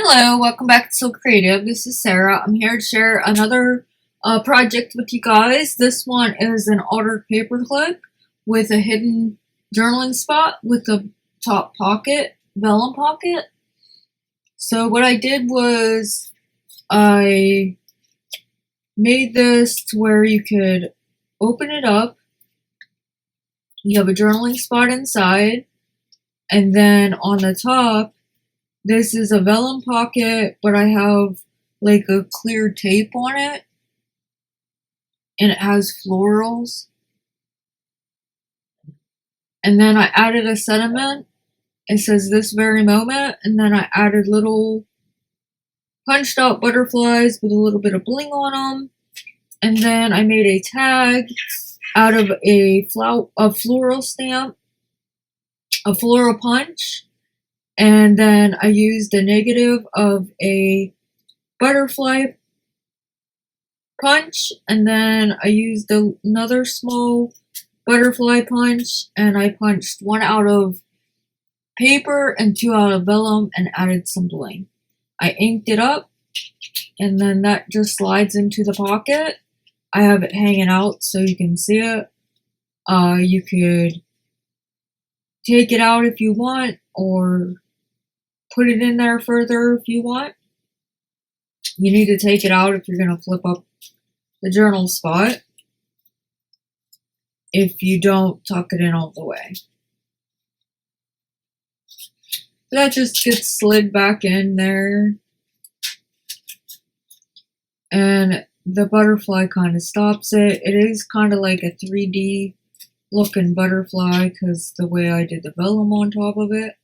Hello, welcome back to Soulcreative. This is Sarah. I'm here to share another project with you guys. This one is an altered paperclip with a hidden journaling spot with a top pocket, vellum pocket. So what I did was I made this to where you could open it up. You have a journaling spot inside, and then on the top, this is a vellum pocket, but I have like a clear tape on it, and it has florals. And then I added a sentiment. It says this very moment, and then I added little punched out butterflies with a little bit of bling on them. And then I made a tag out of a floral stamp, a floral punch. And then I used the negative of a butterfly punch, and then I used another small butterfly punch, and I punched one out of paper and two out of vellum and added some bling. I inked it up, and then that just slides into the pocket. I have it hanging out so you can see it. You could take it out if you want, or put it in there further if you want. You need to take it out if you're going to flip up the journal spot. If you don't, tuck it in all the way. That just gets slid back in there. And the butterfly kind of stops it. It is kind of like a 3D looking butterfly because the way I did the vellum on top of it.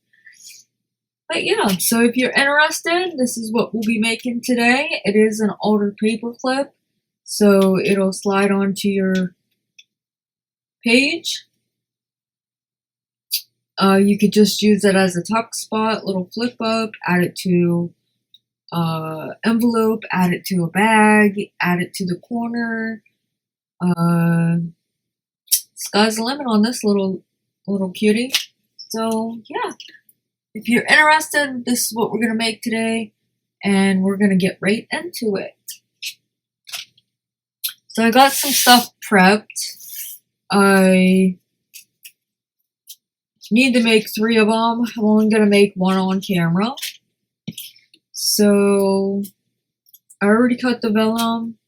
But yeah, so if you're interested, this is what we'll be making today. It is an altered paperclip, so it'll slide onto your page. You could just use it as a tuck spot, little flip up, add it to envelope, add it to a bag, add it to the corner. Sky's the limit on this little cutie. So yeah. If you're interested, this is what we're going to make today, and we're going to get right into it. So I got some stuff prepped. I need to make 3 of them. I'm only going to make 1 on camera. So I already cut the vellum,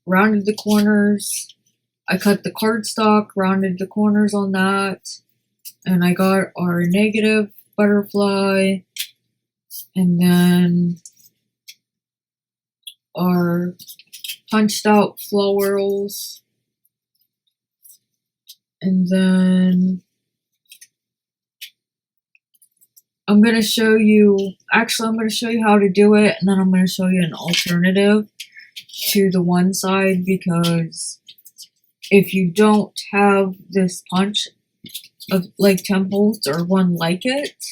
rounded the corners. I cut the cardstock, rounded the corners on that, and I got our negative butterfly, and then our punched out florals, and then I'm going to show you how to do it, and then I'm going to show you an alternative to the one side, because if you don't have this punch of like temples or one like it,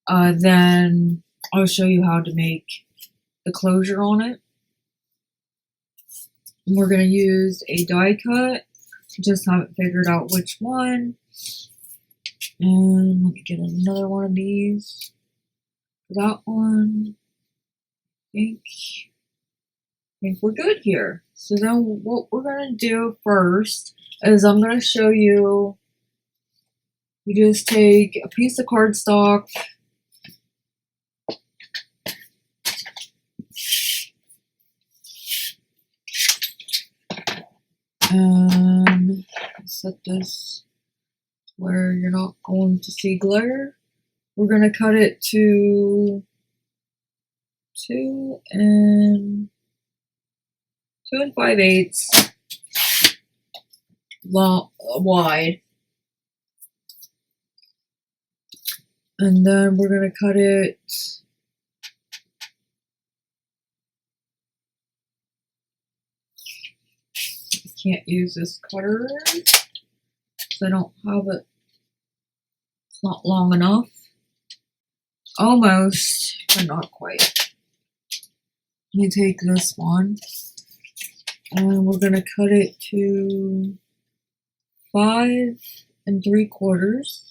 then I'll show you how to make the closure on it. And we're going to use a die cut. Just haven't figured out which one. And let me get another one of these. That one. I think we're good here. So then what we're going to do first is I'm going to show you. You just take a piece of cardstock, and set this where you're not going to see glare. We're going to cut it to 2 5/8 wide. And then we're going to cut it I can't use this cutter because I don't have it. It's not long enough. Almost, but not quite. You take this one, and we're going to cut it to 5 3/4.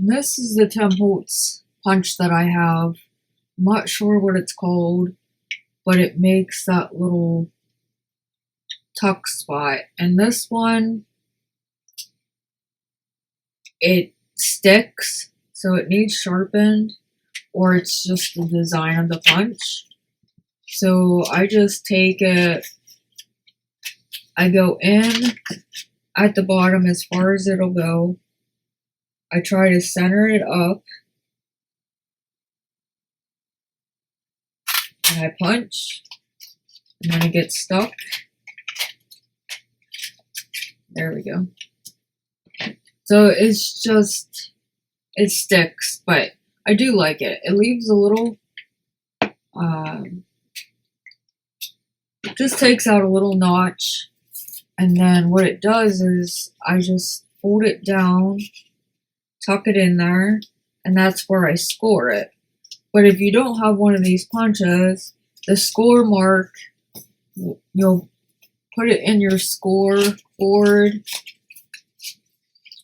And this is the 10 volts punch that I have. I'm not sure what it's called, but it makes that little tuck spot. And this one, it sticks, so it needs sharpened, or it's just the design of the punch. So I just take it, I go in at the bottom as far as it'll go. I try to center it up, and I punch, and then it gets stuck. There we go. So it's just, it sticks, but I do like it. It leaves a little, just takes out a little notch. And then what it does is I just fold it down, tuck it in there, and that's where I score it. But if you don't have one of these punches, the score mark, you'll put it in your score board,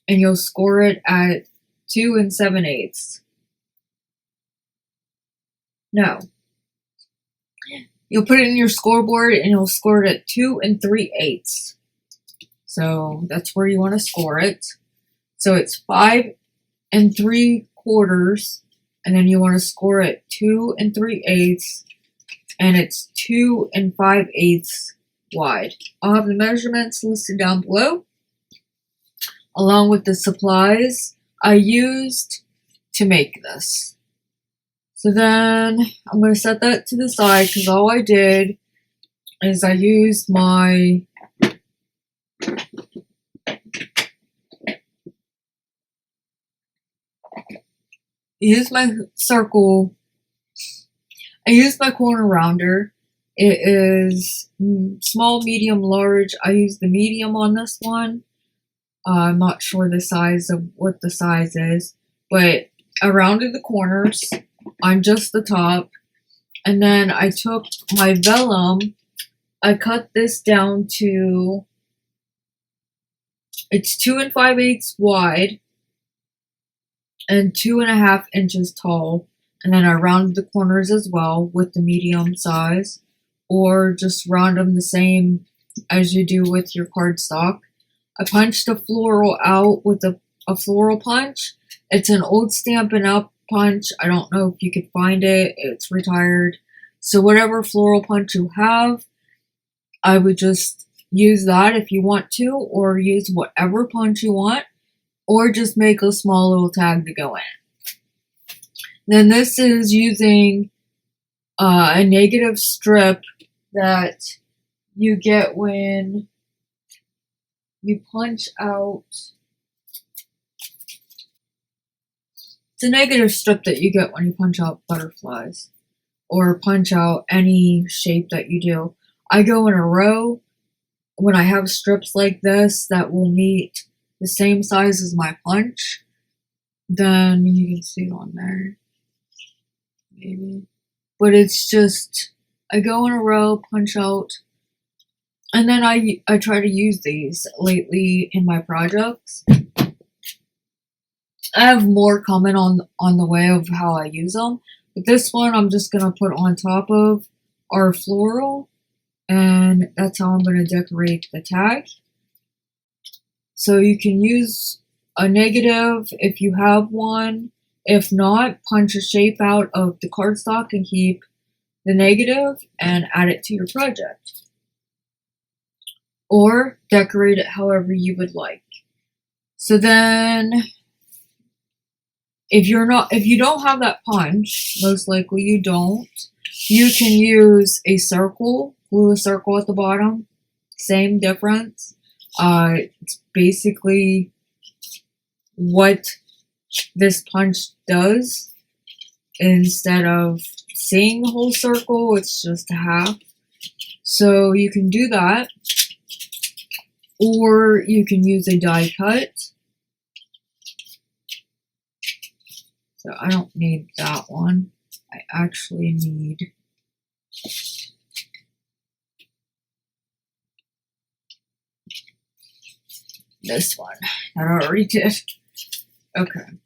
and you'll score it at 2 7/8. No. You'll put it in your scoreboard, and you'll score it at 2 3/8. So that's where you want to score it. So it's 5 3/4, and then you want to score it 2 3/8, and it's 2 5/8 wide. I'll have the measurements listed down below, along with the supplies I used to make this. So then I'm going to set that to the side, because all I did is I used my circle. I used my corner rounder. It is small, medium, large. I used the medium on this one. I'm not sure the size of what the size is, but I rounded the corners on just the top, and then I took my vellum. I cut this down to, it's 2 5/8 wide and 2.5 inches tall, and then I rounded the corners as well with the medium size, or just round them the same as you do with your cardstock. I punched a floral out with a floral punch. It's an old Stampin' Up punch. I don't know if you could find it. It's retired. So whatever floral punch you have, I would just use that if you want to, or use whatever punch you want, or just make a small little tag to go in. Then this is using a negative strip that you get when you punch out. It's a negative strip that you get when you punch out butterflies, or punch out any shape that you do. I go in a row when I have strips like this that will meet the same size as my punch. Then you can see it on there, maybe. But it's just, I go in a row, punch out, and then I try to use these lately in my projects. I have more coming on the way of how I use them, but this one I'm just gonna put on top of our floral, and that's how I'm gonna decorate the tag. So you can use a negative if you have one. If not, punch a shape out of the cardstock and keep the negative and add it to your project. Or decorate it however you would like. So then, if you don't have that punch, most likely you don't, you can use a circle, glue a circle at the bottom. Same difference. It's basically what this punch does. Instead of seeing the whole circle, it's just a half. So you can do that, or you can use a die cut. So I don't need that one. I actually need this one that I already did. Okay.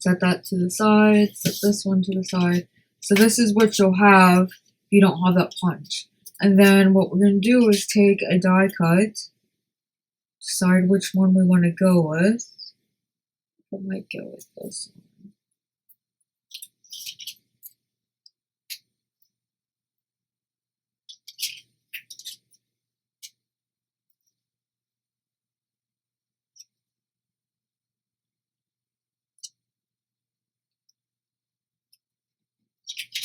Set that to the side, set this one to the side. So this is what you'll have if you don't have that punch. And then what we're going to do is take a die cut, decide which one we want to go with. I might go with this one.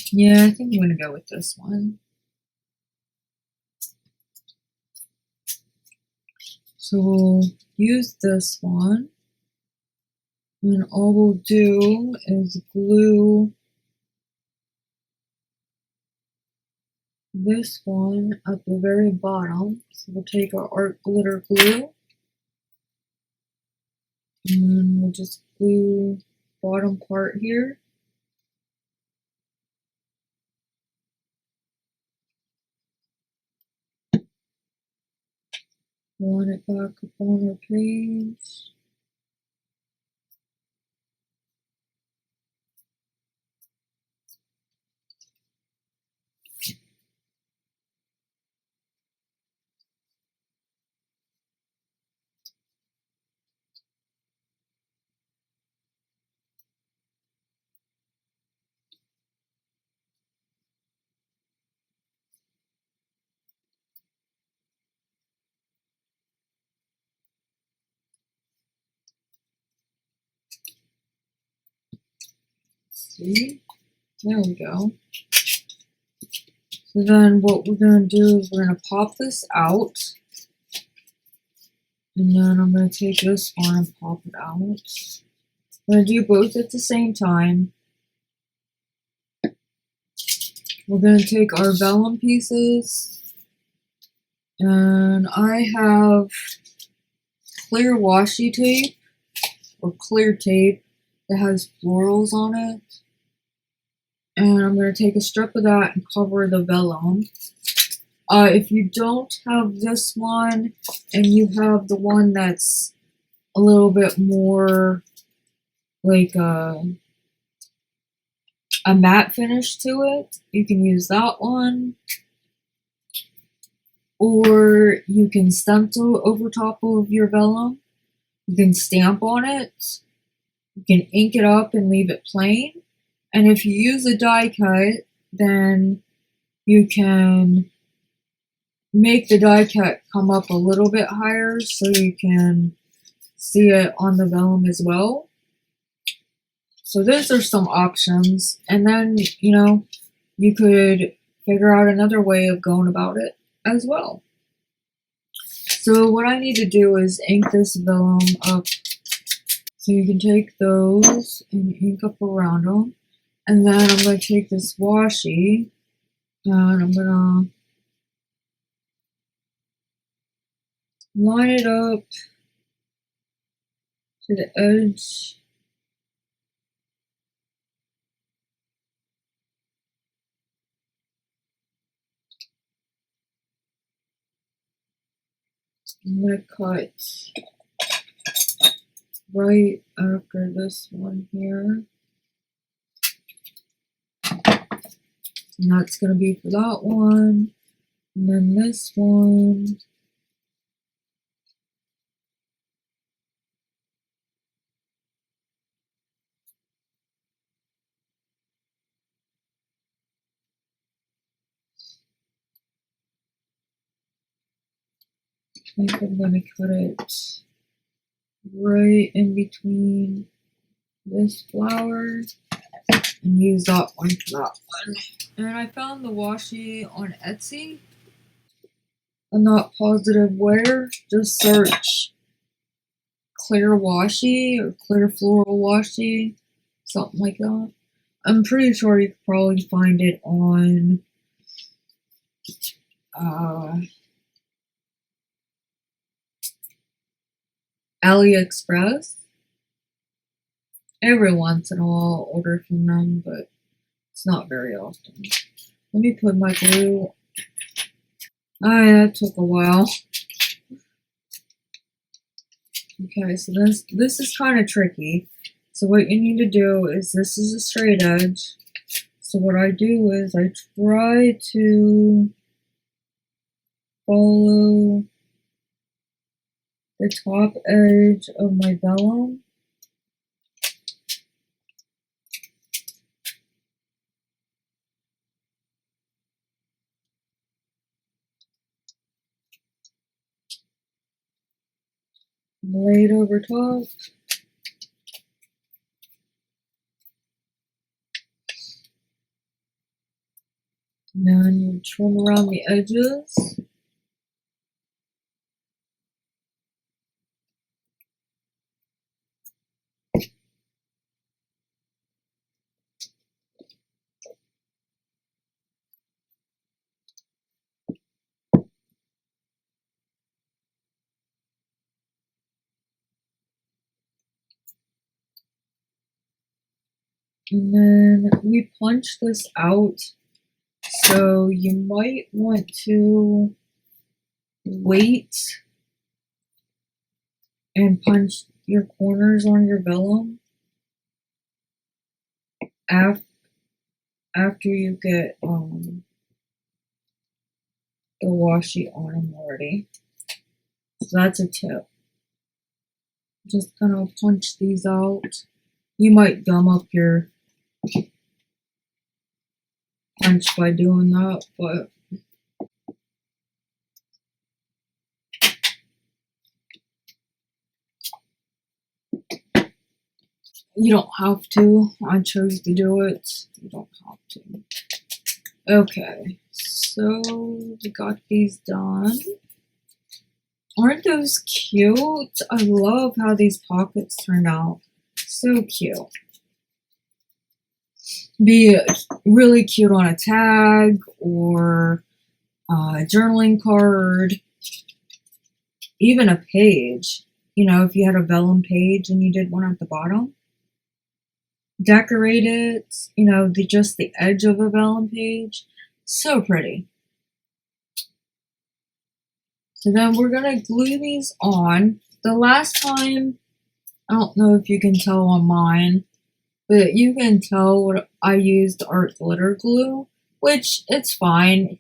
Yeah, I think I'm going to go with this one. So we'll use this one. And all we'll do is glue this one at the very bottom. So we'll take our art glitter glue. And then we'll just glue bottom part here. Line it back up on our page. See? There we go. So then what we're going to do is we're going to pop this out. And then I'm going to take this one and pop it out. I'm going to do both at the same time. We're going to take our vellum pieces. And I have clear washi tape or clear tape that has florals on it. And I'm going to take a strip of that and cover the vellum. If you don't have this one and you have the one that's a little bit more like a matte finish to it, you can use that one. Or you can stencil over top of your vellum. You can stamp on it. You can ink it up and leave it plain. And if you use a die cut, then you can make the die cut come up a little bit higher so you can see it on the vellum as well. So those are some options. And then, you know, you could figure out another way of going about it as well. So what I need to do is ink this vellum up. So you can take those and ink up around them. And then I'm going to take this washi and I'm going to line it up to the edge. I'm going to cut right after this one here. And that's going to be for that one. And then this one. I think I'm going to cut it right in between this flower and use that one for that one. And I found the washi on Etsy. I'm not positive where. Just search clear washi or clear floral washi, something like that. I'm pretty sure you could probably find it on AliExpress. Every once in a while I'll order from them, but it's not very often. Let me put my glue. That took a while. Okay, so this is kind of tricky. So what you need to do is, this is a straight edge. So what I do is I try to follow the top edge of my vellum. Lay it over top. And then you trim around the edges. And then we punch this out. So you might want to wait and punch your corners on your vellum after you get the washi on them already. So that's a tip. Just kind of punch these out. You might gum up your punch by doing that, but you don't have to. I chose to do it. You don't have to. Okay, so we got these done. Aren't those cute? I love how these pockets turned out. So cute. Be really cute on a tag or a journaling card, even a page. You know, if you had a vellum page and you did one at the bottom, decorate it. You know, just the edge of a vellum page. So pretty. So then we're gonna glue these on. The last time, I don't know if you can tell on mine, but you can tell what I used art glitter glue, which it's fine.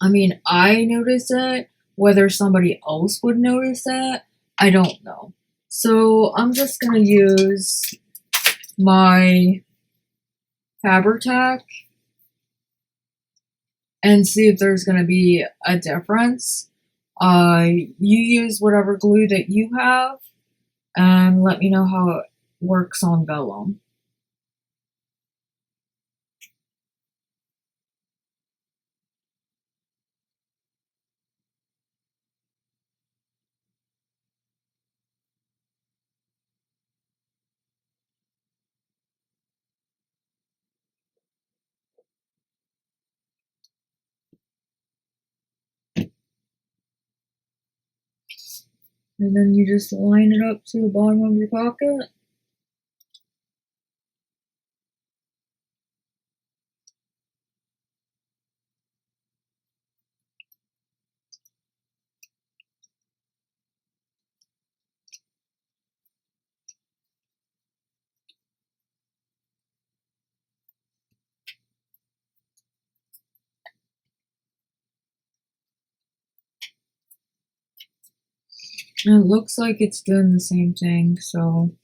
I mean, I noticed it. Whether somebody else would notice it, I don't know. So I'm just gonna use my Paperclip and see if there's gonna be a difference. You use whatever glue that you have and let me know how it works on vellum. And then you just line it up to the bottom of your pocket. And it looks like it's doing the same thing, so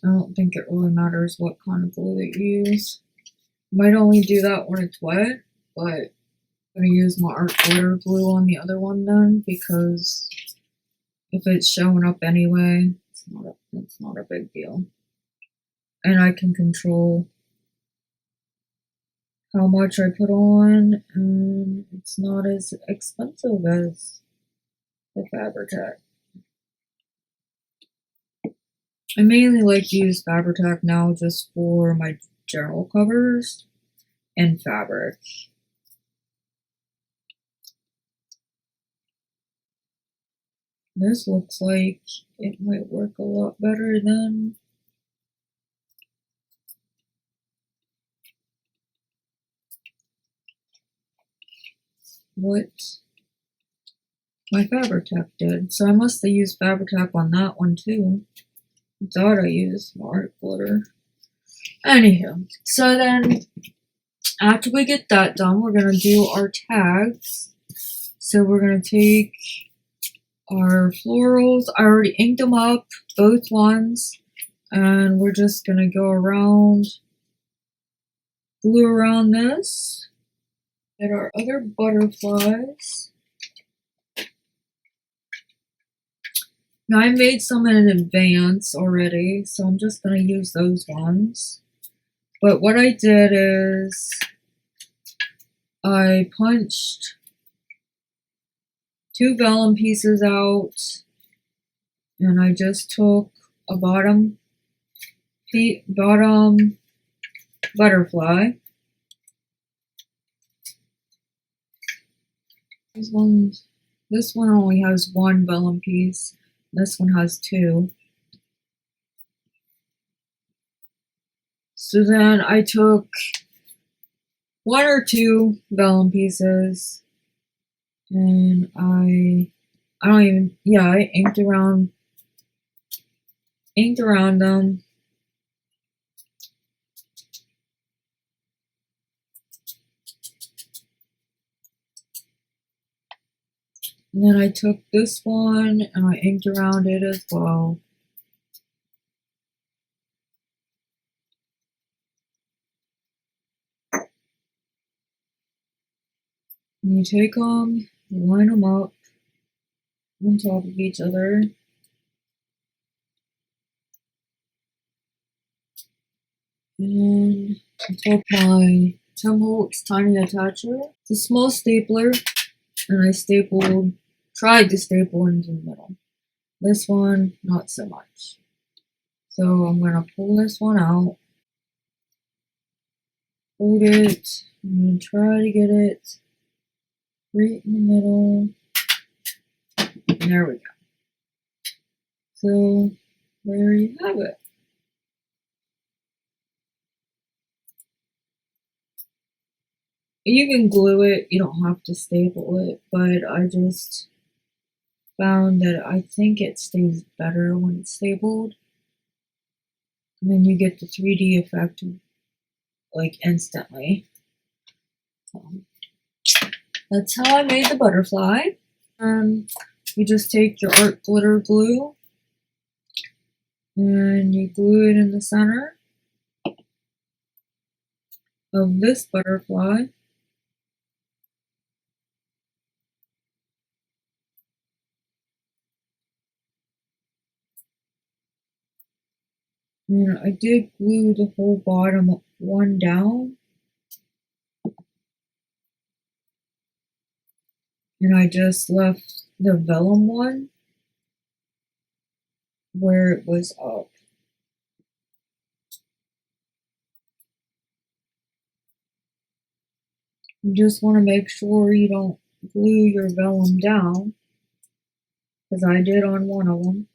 I don't think it really matters what kind of glue that you use. Might only do that when it's wet, but I'm gonna use my art glitter glue on the other one then, because if it's showing up anyway, it's not a big deal. And I can control how much I put on, and it's not as expensive as the Paperclip. I mainly like to use Paperclip now just for my journal covers and fabric. This looks like it might work a lot better than what my Fabric-Tac did. So I must have used Fabric-Tac on that one too. I thought I used art glitter. Anywho, so then after we get that done, we're gonna do our tags. So we're gonna take our florals. I already inked them up, both ones, and we're just gonna go around, glue around this. Get our other butterflies. Now I made some in advance already, so I'm just gonna use those ones. But what I did is I punched 2 vellum pieces out, and I just took a bottom butterfly. This one only has 1 vellum piece. This one has 2. So then I took 1 or 2 vellum pieces, and I inked around them. And then I took this one and I inked around it as well. And you take them, you line them up on top of each other. And I took my Tim Holtz Tiny Attacher. It's a small stapler, and I tried to staple into the middle. This one, not so much. So I'm gonna pull this one out, hold it, and try to get it right in the middle. And there we go. So there you have it. You can glue it, you don't have to staple it, but I just found that I think it stays better when it's stapled. And then you get the 3D effect like instantly. So that's how I made the butterfly. You just take your art glitter glue and you glue it in the center of this butterfly. And I did glue the whole bottom one down. And I just left the vellum one where it was up. You just want to make sure you don't glue your vellum down, because I did on one of them.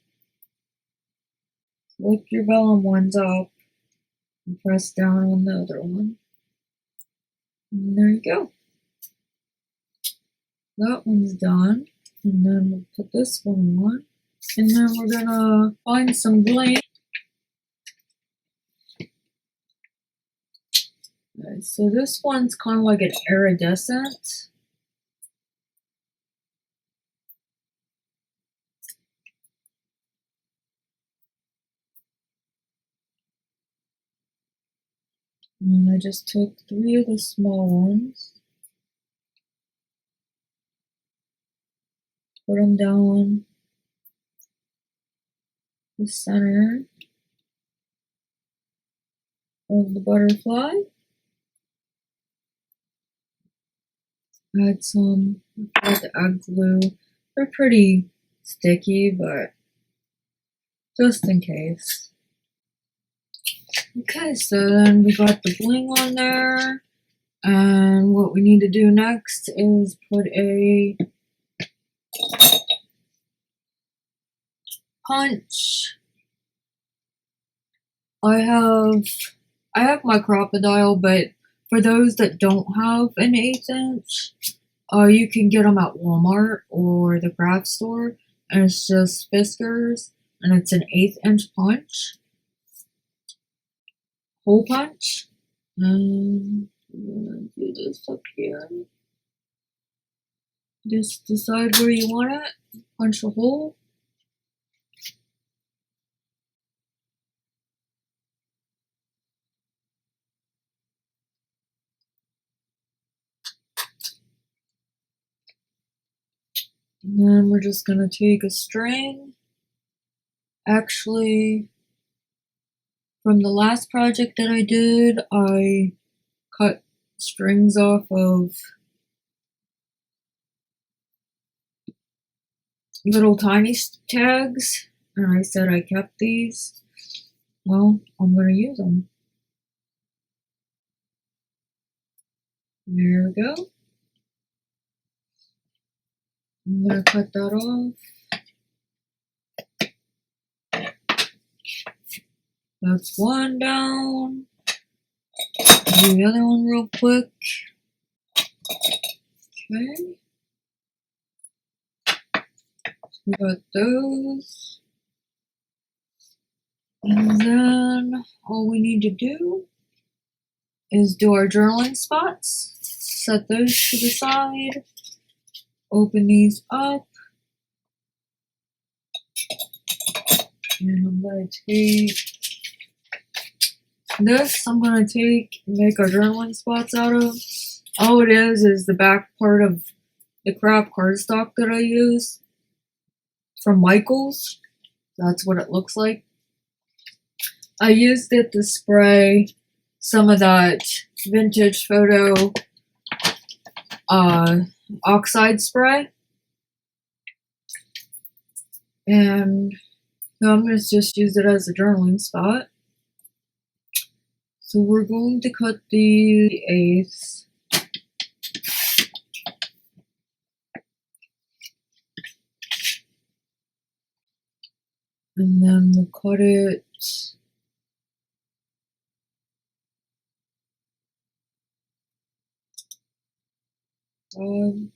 Lift your vellum ones up and press down on the other one. And there you go. That one's done. And then we'll put this one on. And then we're gonna find some bling. Okay, so this one's kind of like an iridescent. And I just took 3 of the small ones, put them down the center of the butterfly. Add some, I forgot to add glue. They're pretty sticky, but just in case. Okay, so then we got the bling on there. And what we need to do next is put a punch. I have my crocodile, but for those that don't have an 1/8 inch, You can get them at Walmart or the craft store, and it's just Fiskars, and it's an 1/8 inch punch, hole punch. And I'm gonna do this up here. Just decide where you want it, punch a hole. And then we're just gonna take a string. Actually, from the last project that I did, I cut strings off of little tiny tags, and I said I kept these. Well, I'm gonna use them. There we go. I'm gonna cut that off. That's one down. Do the other one real quick. Okay. We got those. And then all we need to do is do our journaling spots. Set those to the side. Open these up. And I'm going to take this. I'm going to make our journaling spots out of. All it is the back part of the craft cardstock that I use from Michaels. That's what it looks like. I used it to spray some of that vintage photo oxide spray. And so I'm going to just use it as a journaling spot. So we're going to cut the 1/8. And then we'll cut it no.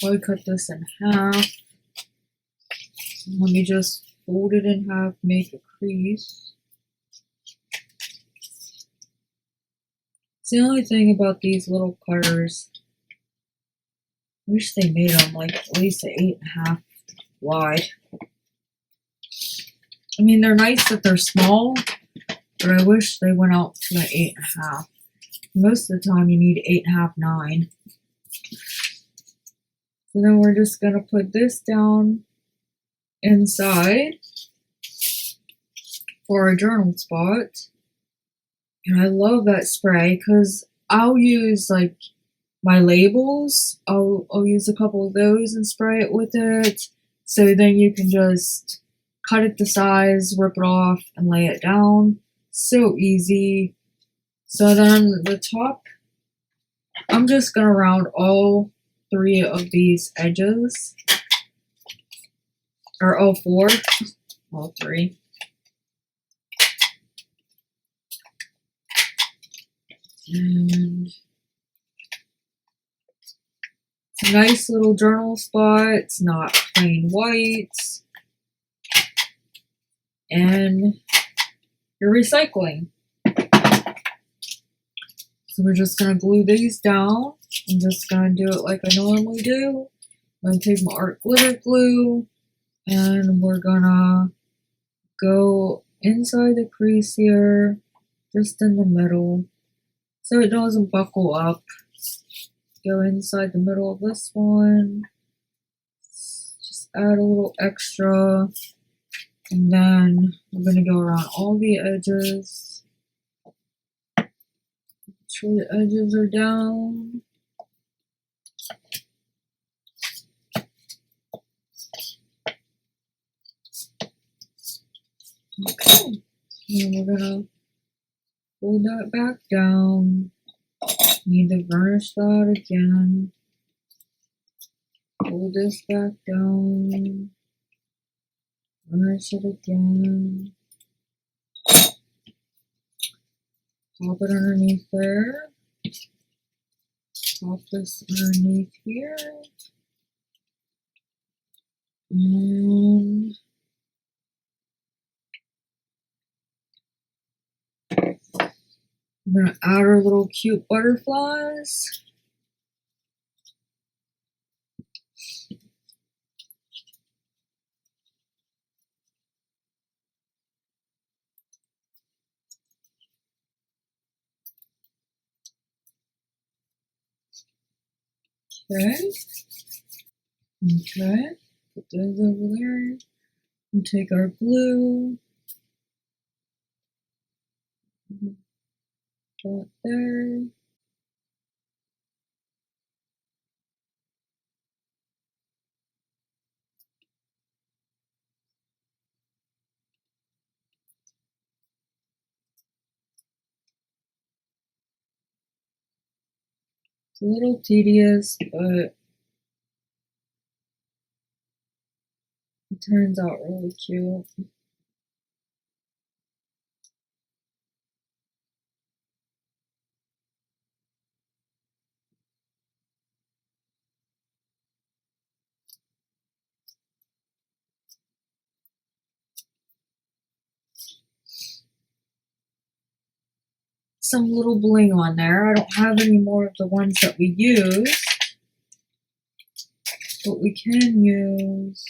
I'll cut this in half. Let me just fold it in half, make a crease. It's the only thing about these little cutters. I wish they made them like at least 8.5 wide. I mean, they're nice that they're small, but I wish they went out to an 8.5. Most of the time you need 8.5, 9. So then we're just gonna put this down inside for a journal spot. And I love that spray because I'll use like my labels. I'll use a couple of those and spray it with it. So then you can just cut it to size, rip it off, and lay it down. So easy. So then the top, I'm just gonna round all 3 of these edges. Or all 4. All 3. And it's a nice little journal spot. It's not plain white. And you're recycling. So we're just going to glue these down. I'm just going to do it like I normally do. I'm going to take my art glitter glue. And we're going to go inside the crease here. Just in the middle. So it doesn't buckle up. Go inside the middle of this one. Just add a little extra. And then we're going to go around all the edges. Make sure the edges are down. Okay. And we're going to pull that back down. Need to varnish that again. Pull this back down. Burnish it again. Pop it underneath there. Pop this underneath here. And I'm going to add our little cute butterflies. Okay. Okay. Put those over there. And take our glue. Put it there. It's a little tedious, but it turns out really cute. Some little bling on there. I don't have any more of the ones that we use, but we can use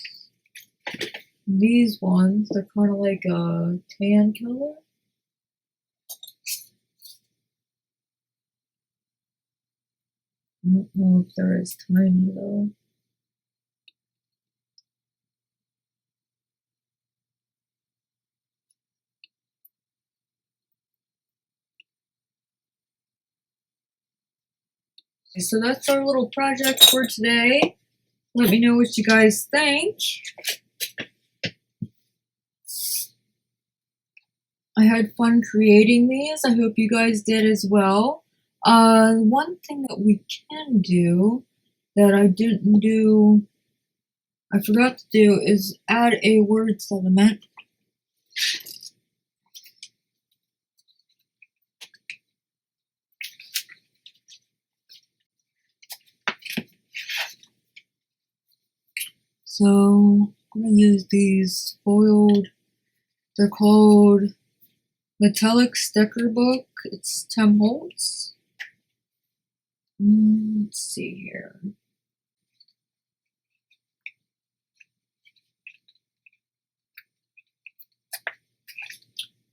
these ones. They're kind of like a tan color. I don't know if they're as tiny though. So that's our little project for today. Let me know what you guys think. I had fun creating these. I hope you guys did as well. One thing that we can do that I didn't do, I forgot to do, is add a word sentiment. So I'm going to use these foiled, they're called Metallic Sticker Book. It's Tim Holtz. Let's see here.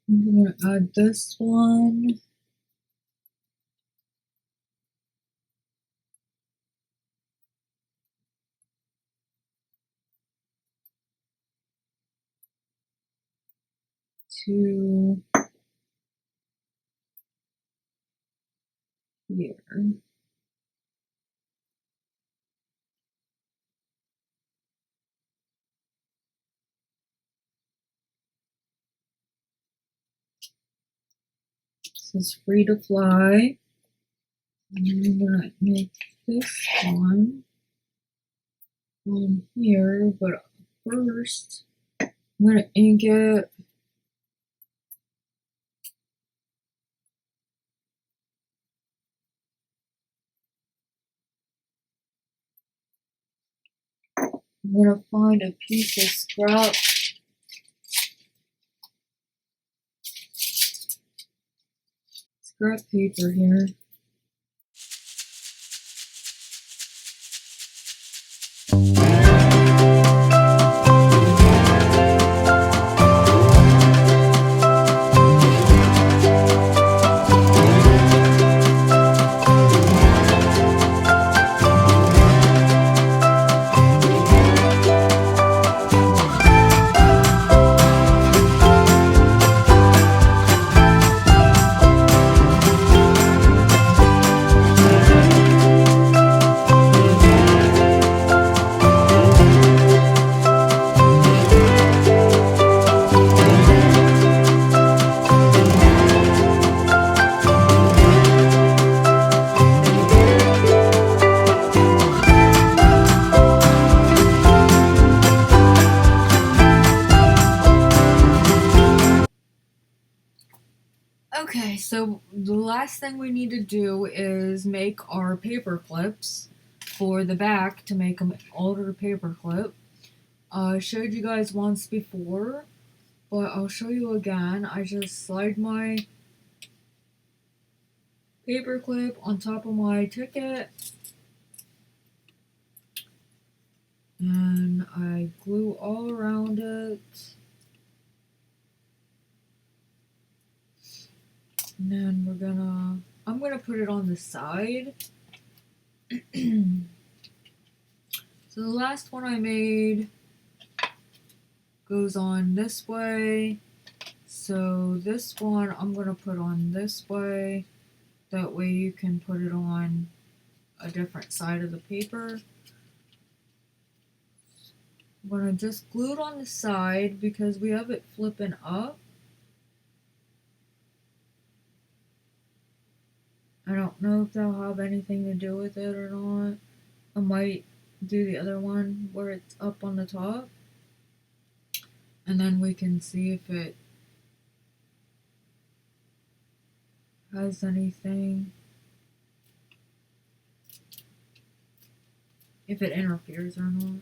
I'm going to add this one. To here. This is Free to Fly. And I'm going to make this one on here, but first I'm going to ink it. I'm going to find a piece of scrap paper here. So the last thing we need to do is make our paper clips for the back to make an older paper clip. I showed you guys once before, but I'll show you again. I just slide my paper clip on top of my ticket, and I glue all around it. And then I'm gonna put it on the side. So the last one I made goes on this way. So this one I'm gonna put on this way. That way you can put it on a different side of the paper. I'm gonna just glue it on the side because we have it flipping up. I don't know if that'll have anything to do with it or not. I might do the other one where it's up on the top. And then we can see if it has anything. If it interferes or not.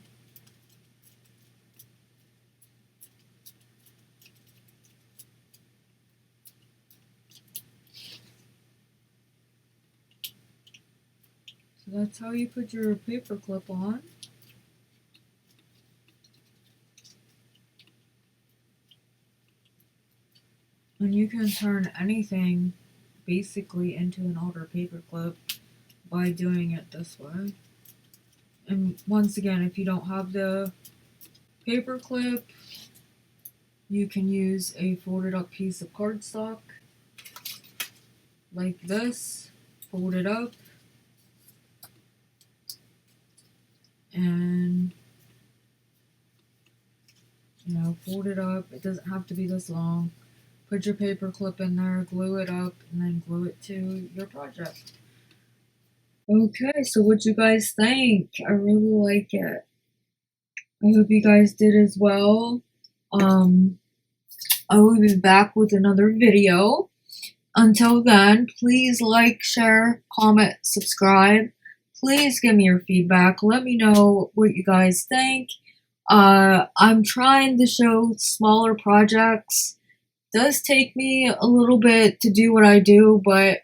So that's how you put your paper clip on. And you can turn anything basically into an older paper clip by doing it this way. And once again, if you don't have the paper clip, you can use a folded up piece of cardstock like this, fold it up, and fold it up. It doesn't have to be this long. Put your paper clip in there, glue it up, and then glue it to your project. Okay, so what you guys think? I really like it. I hope you guys did as well. I will be back with another video. Until then, please like, share, comment, subscribe. Please give me your feedback. Let me know what you guys think. I'm trying to show smaller projects. It does take me a little bit to do what I do, but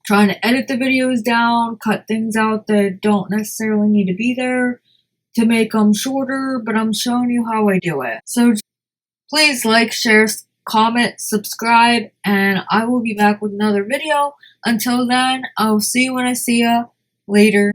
trying to edit the videos down, cut things out that don't necessarily need to be there to make them shorter, but I'm showing you how I do it. So please like, share, comment, subscribe, and I will be back with another video. Until then, I'll see you when I see ya. Later.